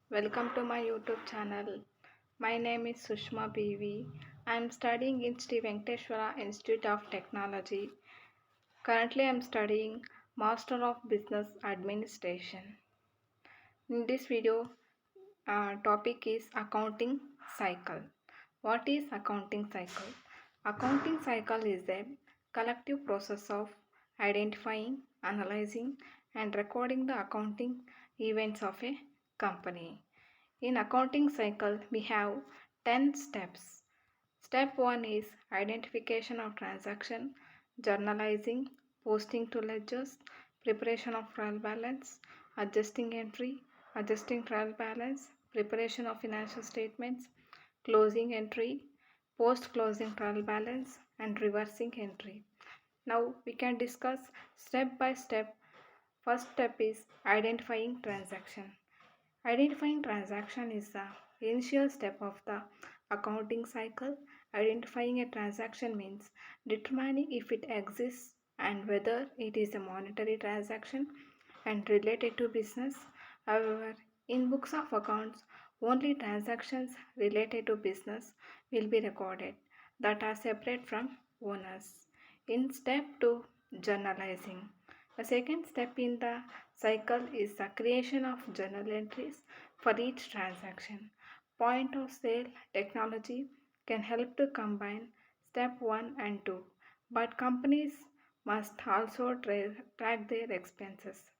Welcome to my YouTube channel. My name is Sushma.B.V. I am studying in Sri Venkateshwara Institute of Technology. Currently, I am studying Master of Business Administration. In this video, topic is accounting cycle. What is accounting cycle? Accounting cycle is a collective process of identifying, analyzing, and recording the accounting events of a company. In accounting cycle, we have 10 steps. Step 1 is identification of transaction, journalizing, posting to ledgers, preparation of trial balance, adjusting entry, adjusting trial balance, preparation of financial statements, closing entry, post closing trial balance, and reversing entry. Now we can discuss step by step. First step is identifying transaction. Identifying transaction is the initial step of the accounting cycle. Identifying a transaction means determining if it exists and whether it is a monetary transaction and related to business. However, in books of accounts, only transactions related to business will be recorded that are separate from owners. In step 2, journalizing. The second step in the cycle is the creation of journal entries for each transaction. Point of sale technology can help to combine step 1 and 2, but companies must also track their expenses.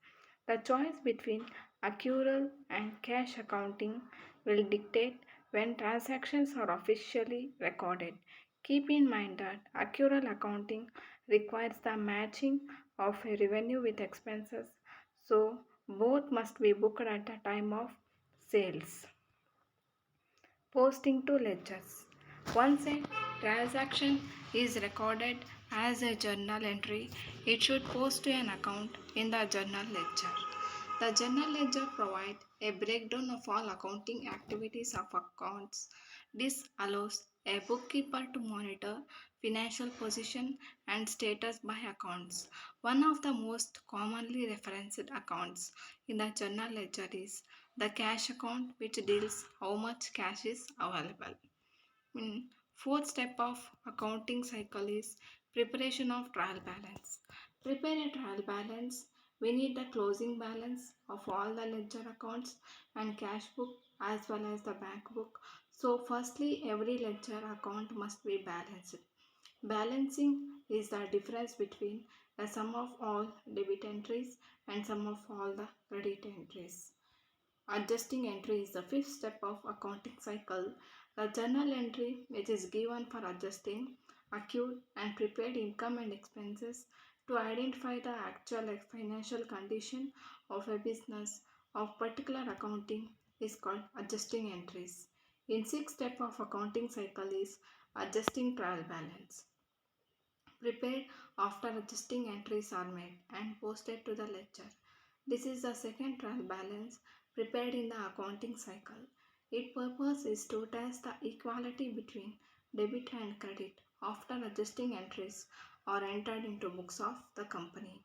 The choice between accrual and cash accounting will dictate when transactions are officially recorded. Keep in mind that accrual accounting requires the matching of a revenue with expenses, so both must be booked at the time of sales. Posting to ledgers. Once a transaction is recorded as a journal entry, it should post to an account in the journal ledger. The journal ledger provides a breakdown of all accounting activities of accounts. This allows a bookkeeper to monitor financial position and status by accounts. One of the most commonly referenced accounts in the journal ledger is the cash account, which deals how much cash is available. Fourth step of accounting cycle is preparation of trial balance. Prepare a trial balance. We need the closing balance of all the ledger accounts and cash book as well as the bank book. So firstly, every ledger account must be balanced. Balancing is the difference between the sum of all debit entries and sum of all the credit entries. Adjusting entry is the fifth step of accounting cycle. The journal entry, which is given for adjusting accrued and prepaid income and expenses to identify the actual financial condition of a business of particular accounting, is called adjusting entries. In sixth step of accounting cycle is adjusting trial balance. Prepared after adjusting entries are made and posted to the ledger. This is the second trial balance prepared in the accounting cycle. Its purpose is to test the equality between debit and credit after adjusting entries are entered into books of the company.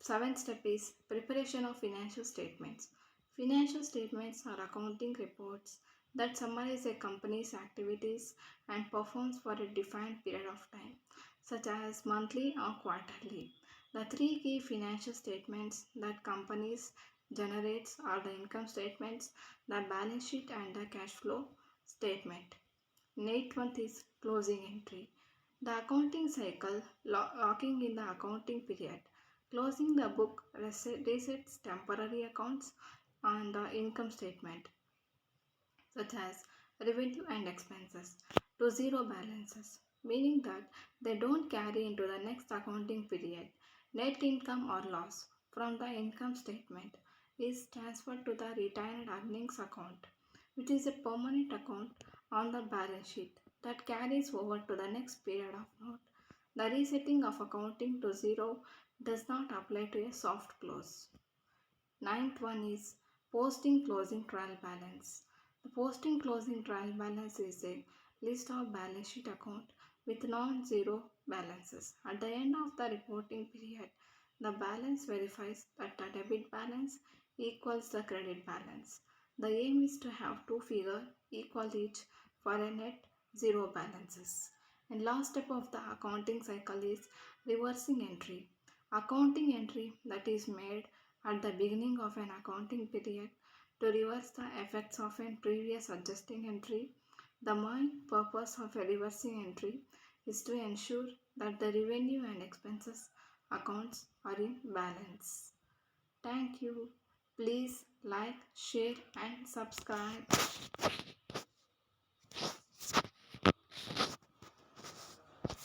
Seventh step is preparation of financial statements. Financial statements are accounting reports that summarize a company's activities and performs for a defined period of time, such as monthly or quarterly. The three key financial statements that companies generates are the income statements, the balance sheet and the cash flow statement. Eighth one is closing entry. The accounting cycle locking in the accounting period. Closing the book resets temporary accounts on the income statement, such as revenue and expenses, to zero balances, meaning that they don't carry into the next accounting period. Net income or loss from the income statement is transferred to the retained earnings account, which is a permanent account on the balance sheet that carries over to the next period of note. The resetting of accounting to zero does not apply to a soft close. Ninth one is posting closing trial balance. The posting closing trial balance is a list of balance sheet account with non-zero balances. At the end of the reporting period, the balance verifies that the debit balance equals the credit balance. The aim is to have two figures equal each for a net zero balances. And last step of the accounting cycle is reversing entry. Accounting entry that is made at the beginning of an accounting period to reverse the effects of a previous adjusting entry. The main purpose of a reversing entry is to ensure that the revenue and expenses accounts are in balance. Thank you. Please like, share and subscribe.